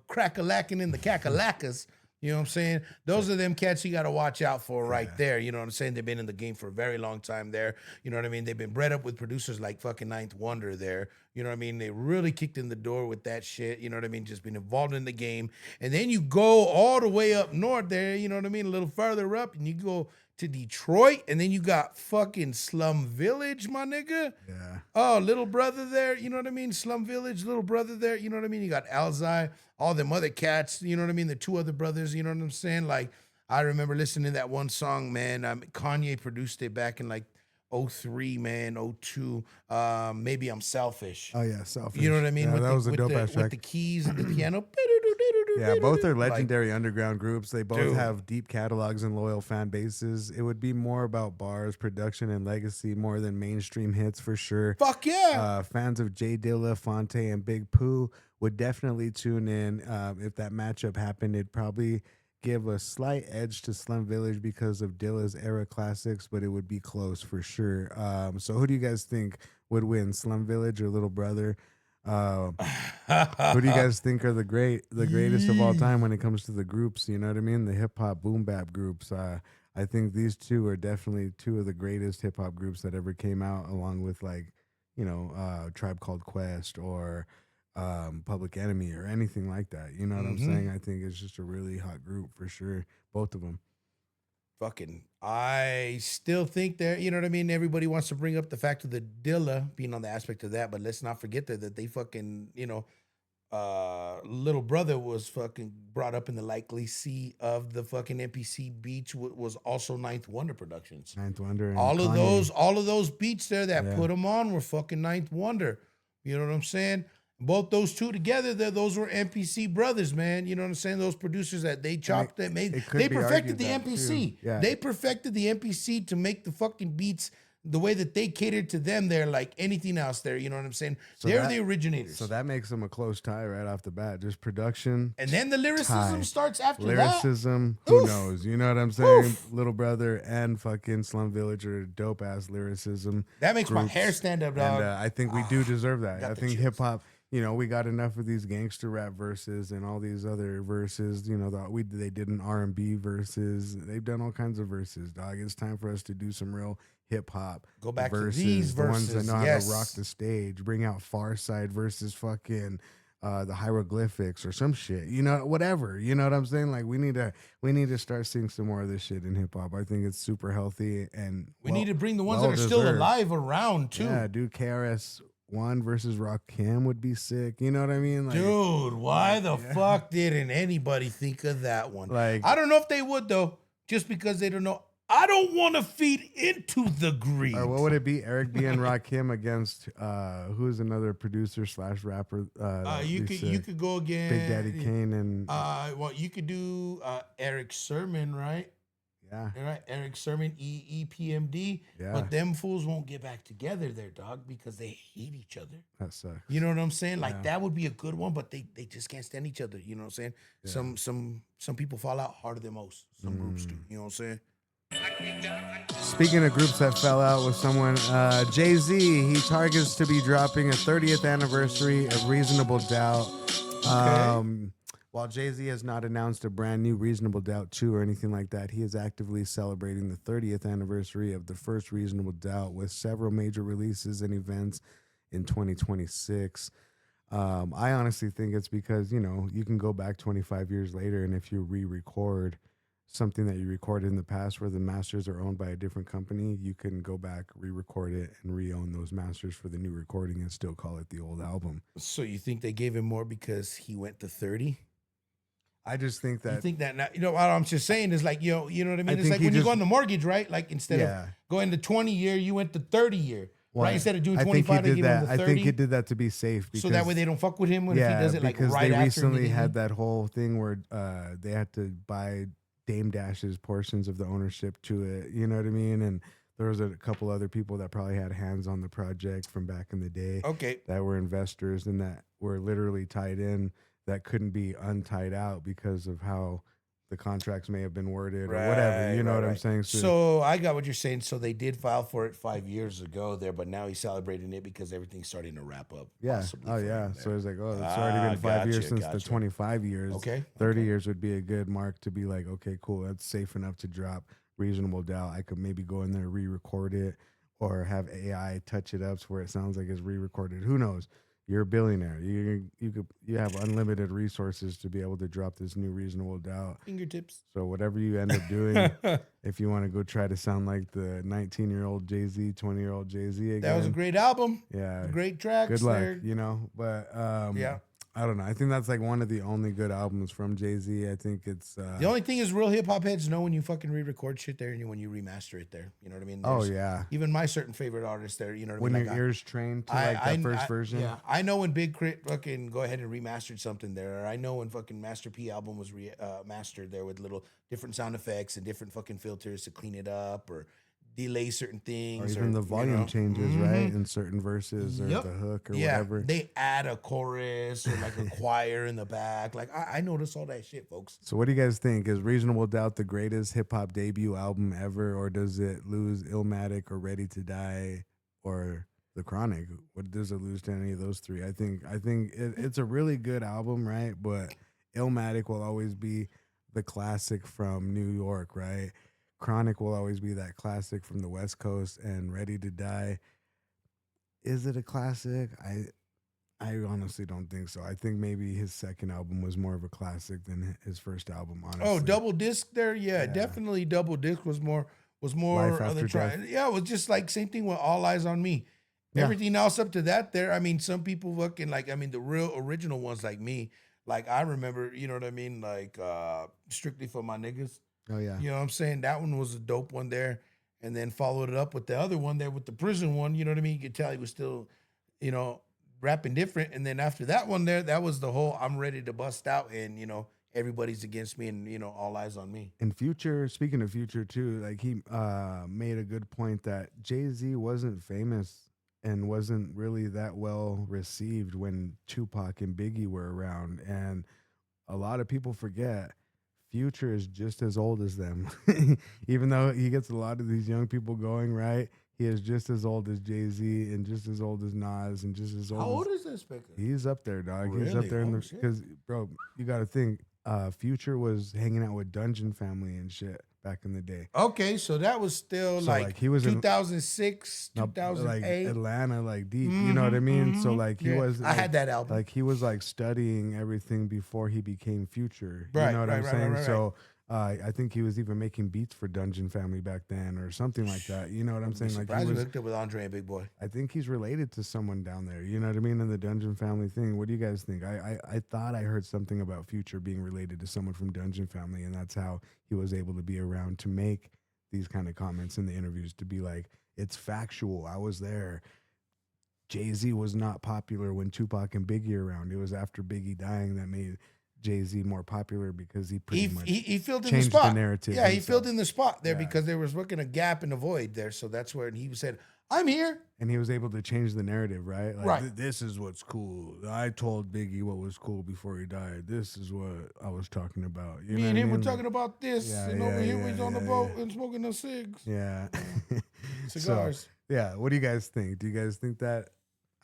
crack-a-lacking in the cack-a-lackers, you know what I'm saying? Those are them cats you got to watch out for right there. You know what I'm saying? They've been in the game for a very long time there. You know what I mean? They've been bred up with producers like fucking Ninth Wonder there. You know what I mean? They really kicked in the door with that shit. You know what I mean? Just been involved in the game. And then you go all the way up north there, you know what I mean? A little further up, and you go to Detroit, and then you got fucking Slum Village, my nigga. Yeah. Oh, Little Brother there, you know what I mean? Slum Village, Little Brother there, you know what I mean? You got Alzai, all them other cats, you know what I mean? The 2 other brothers, you know what I'm saying? Like, I remember listening to that one song, man. Kanye produced it back in like 03, man, 02. Maybe I'm Selfish. Oh yeah, Selfish. You know what I mean? Yeah, that was a dope ass with track. the keys and the piano. Yeah, both are Like, legendary underground groups. They both Dude. have deep catalogs and loyal fan bases. It would be more about bars, production, and legacy more than mainstream hits for sure. fuck yeah. Fans of J Dilla, Fonte, and Big Pooh would definitely tune in. If that matchup happened, it'd probably give a slight edge to Slum Village because of Dilla's era classics, but it would be close for sure. So who do you guys think would win, Slum Village or Little Brother? Who do you guys think are the greatest of all time when it comes to the groups? You know what I mean? The hip hop boom bap groups. I think these 2 are definitely 2 of the greatest hip hop groups that ever came out, along with like, Tribe Called Quest or Public Enemy or anything like that. You know what I'm saying? I think it's just a really hot group for sure. Both of them. Fucking, I still think there, you know what I mean? Everybody wants to bring up the fact of the Dilla being on the aspect of that, but let's not forget that they fucking, Little Brother was fucking brought up in the likely seat of the fucking NPC beats, was also Ninth Wonder Productions. Ninth Wonder. And All Kanye. of those beats there that put them on were fucking Ninth Wonder. You know what I'm saying? Both those 2 together, those were NPC brothers, man. You know what I'm saying? Those producers that they chopped, that made, they perfected the NPC. Yeah. They perfected the NPC to make the fucking beats the way that they catered to them there, like anything else there. You know what I'm saying? They're the originators. So that makes them a close tie right off the bat. Just production. And then the lyricism tie. starts after Lyricism, that. who Oof. knows? You know what I'm saying? Oof. Little Brother and fucking Slum Village are dope ass lyricism. That makes my groups. hair stand up, dog. And I think we do deserve that. got I the think chills. hip hop, we got enough of these gangster rap verses and all these other verses. They did an R&B verses. They've done all kinds of verses, dog. It's time for us to do some real hip hop. Go back verses, to these the ones that verses, know how yes. to rock the stage. Bring out Far Side versus fucking the hieroglyphics or some shit. Whatever. You know what I'm saying? Like we need to start seeing some more of this shit in hip hop. I think it's super healthy and We need to bring the ones that are still deserved. alive around too. Yeah, dude. KRS-One versus Rakim would be sick. You know what I mean? Like, Dude, why the fuck didn't anybody think of that one? Like- I don't know if they would though, just because they don't know. I don't want to feed into the greed. Or what would it be? Eric B and Rakim against who's another producer / rapper? You could go again. Big Daddy Kane and Well, you could do Eric Sermon, right? Yeah. All right, Eric Sermon, EEPMD. Yeah. But them fools won't get back together there, dog, because they hate each other. That sucks. You know what I'm saying? Like Yeah. that would be a good one, but they just can't stand each other. You know what I'm saying? Yeah. Some people fall out harder than most. Some groups do. You know what I'm saying? Speaking of groups that fell out with someone, Jay-Z, he targets to be dropping a 30th anniversary of Reasonable Doubt. While Jay-Z has not announced a brand new Reasonable Doubt 2 or anything like that, he is actively celebrating the 30th anniversary of the first Reasonable Doubt with several major releases and events in 2026. I honestly think it's because, you can go back 25 years later, and if you re-record something that you recorded in the past where the masters are owned by a different company, you can go back, re-record it, and re-own those masters for the new recording and still call it the old album. So you think they gave him more because he went to 30? I just think that... You think that now, what I'm just saying is like, you know what I mean? It's think like he when you just- go on the mortgage, right? Like instead of going to 20 year, you went to 30 year. Well, right? Instead of doing I think he 25, they did give him that. the I 30. think he did that to be safe. So that way they don't fuck with him when if he does it like because right they after. recently had that whole thing where they had to buy Dame Dash's portions of the ownership to it. You know what I mean? And there was a couple other people that probably had hands on the project from back in the day. Okay. That were investors and that were literally tied in that couldn't be untied out because of how the contracts may have been worded or whatever. You know what I'm saying? So I got what you're saying. So they did file for it 5 years ago there, but now he's celebrating it because everything's starting to wrap up. Yeah. Oh, yeah. So it's like, oh, it's already been 5 years since the 25 years. Okay. 30 years would be a good mark to be like, okay, cool. That's safe enough to drop Reasonable Doubt. I could maybe go in there, re-record it, or have AI touch it up to where it sounds like it's re-recorded. Who knows? You're a billionaire. You have unlimited resources to be able to drop this new Reasonable Doubt. Fingertips. So whatever you end up doing, if you want to go try to sound like the 19-year-old Jay-Z, 20-year-old Jay-Z again. That was a great album. Yeah. Great tracks. Good luck, there. But Yeah. I don't know. I think that's like one of the only good albums from Jay-Z. I think it's The only thing is real hip hop heads know when you fucking re-record shit there and when you remaster it there. You know what I mean? oh yeah. Even my certain favorite artists there, you know what When I mean? your ears trained to like that first version. Yeah, I know when Big Crit fucking go ahead and remastered something there. Or I know when fucking Master P album was mastered there with little different sound effects and different fucking filters to clean it up or delay certain Or things. even the volume changes, right? In certain verses or the hook or whatever. They add a chorus or like a choir in the back. Like I notice all that shit, folks. So what do you guys think? Is Reasonable Doubt the greatest hip hop debut album ever, or does it lose Illmatic or Ready to Die or The Chronic? What does it lose to any of those three? I think it's a really good album, right? But Illmatic will always be the classic from New York, right? Chronic will always be that classic from the West Coast, and Ready to Die. Is it a classic? I honestly don't think so. I think maybe his second album was more of a classic than his first album, honestly. Oh, Double Disc there? Yeah, definitely Double Disc was more Life of the After try. Death. Yeah, it was just like same thing with All Eyes on Me. Yeah. Everything else up to that there, I mean, some people fucking like, I mean, the real original ones like me, like I remember, you know what I mean? Like Strictly for My Niggas. Oh yeah. You know what I'm saying? That one was a dope one there. And then followed it up with the other one there with the prison one. You know what I mean? You could tell he was still, rapping different. And then after that one there, that was the whole I'm ready to bust out and, everybody's against me and, all eyes on me. In Future, speaking of Future too, like he made a good point that Jay-Z wasn't famous and wasn't really that well received when Tupac and Biggie were around. And a lot of people forget Future is just as old as them. Even though he gets a lot of these young people going, right? He is just as old as Jay-Z and just as old as Nas and just as old. How old is this picker? He's up there, dog. He's up Really? there in Oh, the shit. because, bro, you got to think. Future was hanging out with Dungeon Family and shit back in the day. Okay, so that was still So, like, like, he was in- 2006, Now, 2008. like Atlanta, like deep. You know what I mean? So like he Yeah, was. I like, had that album. Like he was like studying everything before he became Future. Right, You know what right, I'm right, saying? right. So I think he was even making beats for Dungeon Family back then or something like that. You know what I'm saying? Like he Surprised we was. hooked up with Andre and Big Boy. I think he's related to someone down there. You know what I mean? In the Dungeon Family thing. What do you guys think? I thought I heard something about Future being related to someone from Dungeon Family, and that's how he was able to be around to make these kind of comments in the interviews to be like, it's factual. I was there. Jay-Z was not popular when Tupac and Biggie were around. It was after Biggie dying that made Jay-Z more popular because he pretty much He filled in the changed the spot. narrative Yeah, he himself. filled in the spot there Yeah. because there was looking a gap in the void there. So that's where he said, "I'm here." And he was able to change the narrative, right? Like, Right. This is what's cool. I told Biggie what was cool before he died. This is what I was talking about. You Me know and what I him were mean? talking about this, Yeah, and yeah, over here yeah, we's on the yeah, boat yeah. and smoking the cigs, Yeah. cigars. So, yeah. What do you guys think? Do you guys think that?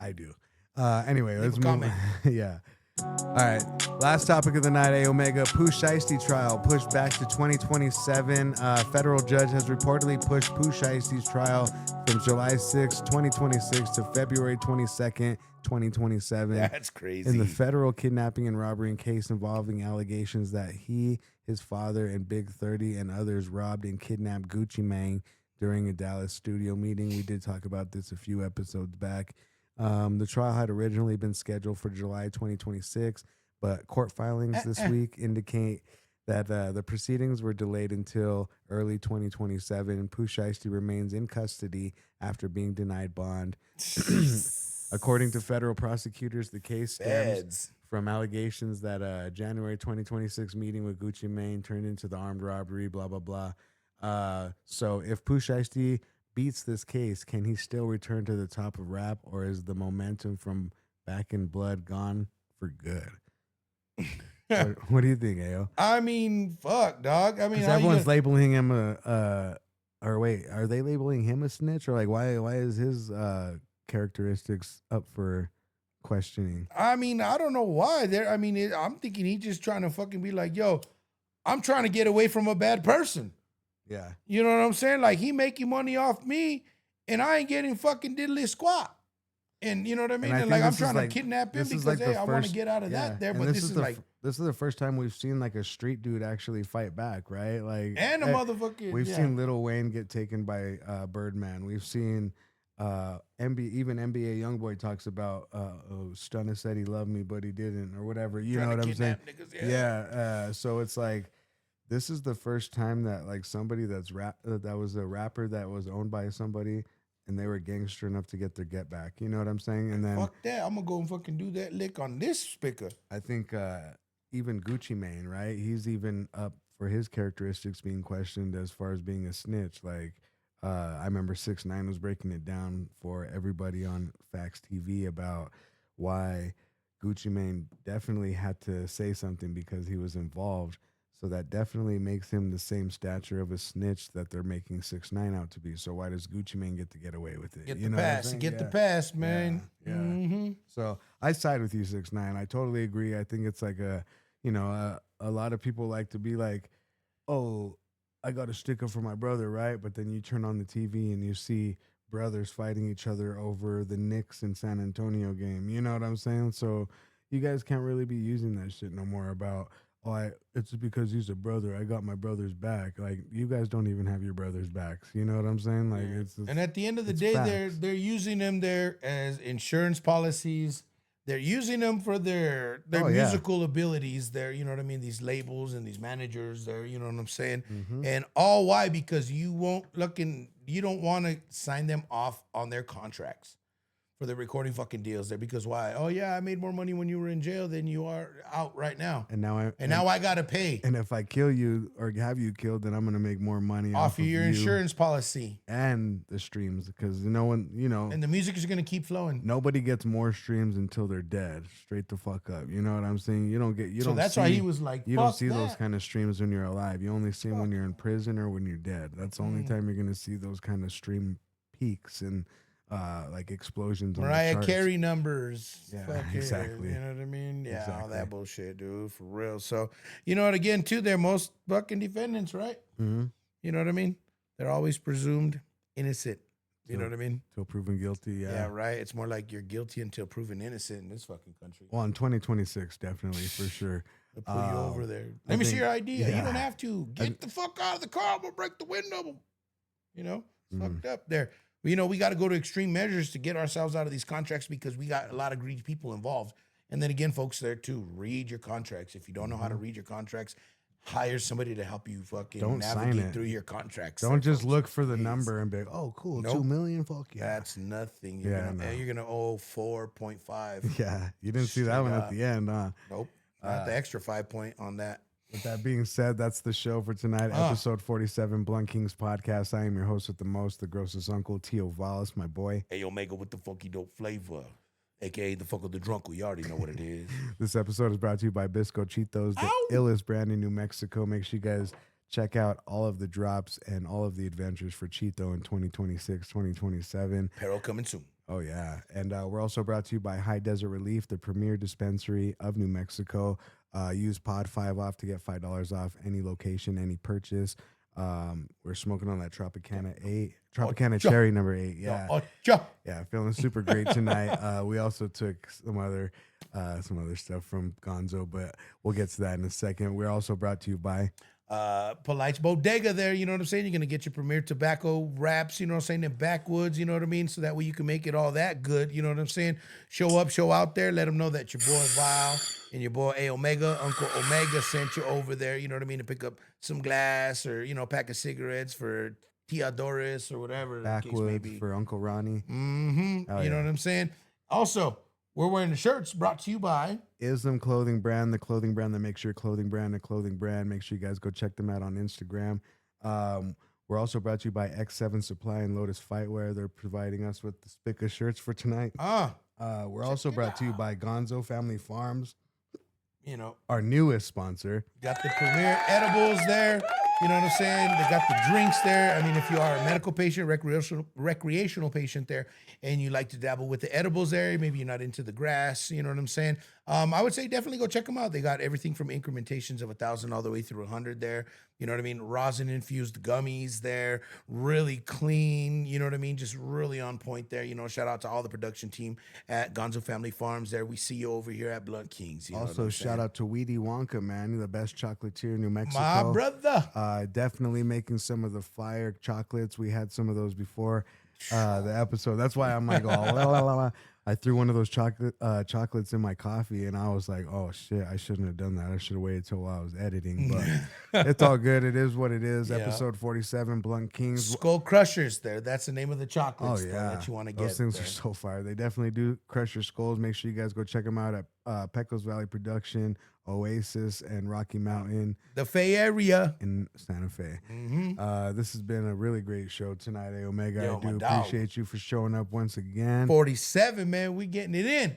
I do. Anyway, Leave let's a move. comment. Yeah. All right. Last topic of the night, AO Mega. Pooh Shiesty trial pushed back to 2027. Federal judge has reportedly pushed Pooh Shiesty's trial from July 6, 2026 to February 22nd, 2027. That's crazy. In the federal kidnapping and robbery case involving allegations that he, his father, and Big 30 and others robbed and kidnapped Gucci Mane during a Dallas studio meeting. We did talk about this a few episodes back. The trial had originally been scheduled for July 2026, but court filings this week indicate that the proceedings were delayed until early 2027. Pooh Shiesty remains in custody after being denied bond. According to federal prosecutors, the case stems from allegations that a January 2026 meeting with Gucci Mane turned into the armed robbery, blah, blah, blah. So if Pooh Shiesty beats this case, can he still return to the top of rap, or is the momentum from Back in Blood gone for good? What do you think, Ao? I mean, fuck, dog. I mean, Because everyone's labeling him or wait, are they labeling him a snitch, or like why is his characteristics up for questioning? I mean, I don't know why. I'm thinking he's just trying to fucking be like, yo, I'm trying to get away from a bad person. Yeah. You know what I'm saying? Like, he making money off me, and I ain't getting fucking diddly squat. And you know what I mean? I And think like, I'm this is trying to kidnap him this is because, like the hey, I want to first- get out of yeah. that there. And But this is like, this is the first time we've seen like a street dude actually fight back, right? Like, and a motherfucker. we've seen Lil Wayne get taken by Birdman. We've seen even NBA YoungBoy talks about Stunna said he loved me, but he didn't, or whatever. You know what I'm saying? Niggas, Yeah. So it's like, this is the first time that like somebody that was a rapper that was owned by somebody, and they were gangster enough to get their get back. You know what I'm saying? And then Fuck that. I'm gonna go and fucking do that lick on this speaker. I think even Gucci Mane, right? He's even up for his characteristics being questioned as far as being a snitch. Like, I remember 6ix9ine was breaking it down for everybody on Facts TV about why Gucci Mane definitely had to say something because he was involved. So that definitely makes him the same stature of a snitch that they're making 6ix9ine out to be. So why does Gucci Mane get to get away with it? Get You the know what I'm pass. saying? Get the Yeah. pass, man. Yeah. Mm-hmm. So I side with you, 6ix9ine. I totally agree. I think it's like a lot of people like to be like, oh, I got a sticker for my brother, right? But then you turn on the TV and you see brothers fighting each other over the Knicks and San Antonio game. You know what I'm saying? So you guys can't really be using that shit no more about, it's because he's a brother. I got my brother's back. Like, you guys don't even have your brother's backs. You know what I'm saying? Like, it's And at the end of the it's day, facts. they're using them there as insurance policies. They're using them for their Oh, yeah. musical abilities. They're, you know what I mean? These labels and these managers. They're, you know what I'm saying? Mhm. And all why? Because you don't want to sign them off on their contracts for the recording fucking deals there. Because why? Oh yeah, I made more money when you were in jail than you are out right now. And now Now I gotta pay and if I kill you or have you killed, then I'm gonna make more money off of your you insurance policy. and the streams, because no one, And the music is gonna keep flowing. nobody gets more streams until they're dead. Straight the fuck up. You know what I'm saying? You don't get. You So don't. that's see, why he was like, You don't "Fuck see those that." kind of streams when you're alive. You only see them when you're in prison or when you're dead. That's the only time you're gonna see those kind of stream peaks and like explosions. On the Mariah charts. Carey numbers. Yeah, Fuck exactly. You know what I mean? Yeah, all Exactly. that bullshit, dude, for real. So, you know what? Again, too, they're most fucking defendants, right? Mhm. You know what I mean? They're always presumed innocent. You know what I mean? Till proven guilty. Yeah, right. It's more like you're guilty until proven innocent in this fucking country. Well, in 2026, definitely for sure. They'll pull you over there. I Let me see think- your ID. You yeah. don't have to. Get the fuck out of the car. I'm gonna break the window. You know, it's fucked up there. You know, we got to go to extreme measures to get ourselves out of these contracts because we got a lot of greedy people involved. And then again, folks, there too, read your contracts. If you don't know how to read your contracts, hire somebody to help you fucking Don't sign navigate it. through your contracts. Don't there, just folks. look for the Please. number and be like, oh, cool, Nope. 2 million. Fuck yeah. That's nothing. Yeah, no. You're gonna owe 4.5. Yeah, you didn't see that one at up. the end, huh? Nope. Got the extra 5 point on that. With that being said, that's the show for tonight. Episode 47, Blunt Kings Podcast. I am your host with the most, the grossest uncle, TIO VILE, my boy. AO Mega with the funky dope flavor, a.k.a. the fuck of the drunkle. You already know what it is. This episode is brought to you by Bizcochitos, the illest brand in New Mexico. Make sure you guys check out all of the drops and all of the adventures for Chito in 2026, 2027. Apparel coming soon. Oh, yeah. And we're also brought to you by High Desert Relief, the premier dispensary of New Mexico. Use Pod 5 off to get $5 off any location, any purchase. We're smoking on that Tropicana 8, Tropicana Cherry number 8. Yeah. Yeah, feeling super great tonight. We also took some other stuff from Gonzo, but we'll get to that in a second. We're also brought to you by Polite's Bodega there, you know what I'm saying? You're going to get your premier tobacco wraps, you know what I'm saying, in backwoods, you know what I mean? So that way you can make it all that good, you know what I'm saying? Show up, show out there, let them know that your boy Vile and your boy A Omega, Uncle Omega sent you over there, you know what I mean, to pick up some glass or, you know, a pack of cigarettes for Tia Doris or whatever the case may Backwoods be. for Uncle Ronnie. You know what I'm saying? Also, we're wearing the shirts brought to you by Islam Clothing Brand, the clothing brand that makes your clothing brand a clothing brand. Make sure you guys go check them out on Instagram. We're also brought to you by X7 Supply and Lotus Fightwear. They're providing us with the Spica shirts for tonight. We're also brought to you by Gonzo Family Farms, you know, our newest sponsor. got the premier edibles there. You know what I'm saying? They got the drinks there. I mean, if you are a medical patient, recreational patient there, and you like to dabble with the edibles there, maybe you're not into the grass, you know what I'm saying? I would say definitely go check them out. They got everything from incrementations of 1,000 all the way through 100 there. You know what I mean? Rosin infused gummies there, really clean. You know what I mean? Just really on point there. You know, shout out to all the production team at Gonzo Family Farms there. We see you over here at Blunt Kings. You know Also, shout out to Weedy Wonka, man. You're the best chocolatier in New Mexico. My brother. Definitely making some of the fire chocolates. We had some of those before the episode. That's why I'm like, oh, I threw one of those chocolates in my coffee, and I was like, oh, shit, I shouldn't have done that. I should have waited till I was editing, but it's all good. It is what it is. Yeah. Episode 47, Blunt Kings. Skull Crushers there. That's the name of the chocolates that you want to get. Those things there. are so fire. They definitely do crush your skulls. Make sure you guys go check them out at Pecos Valley Production, Oasis, and Rocky Mountain. The Fay area. In Santa Fe. This has been a really great show tonight, A Omega. Yo, I do my appreciate you for showing up once again. 47, man. We getting it in.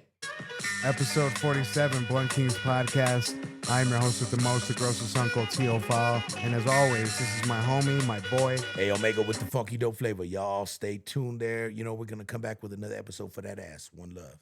Episode 47, Blunt Kings Podcast. I'm your host with the most, the grossest uncle, T.O. File. And as always, this is my homie, my boy. A Omega with the funky dope flavor. Y'all stay tuned there. You know, we're going to come back with another episode for that ass. One love.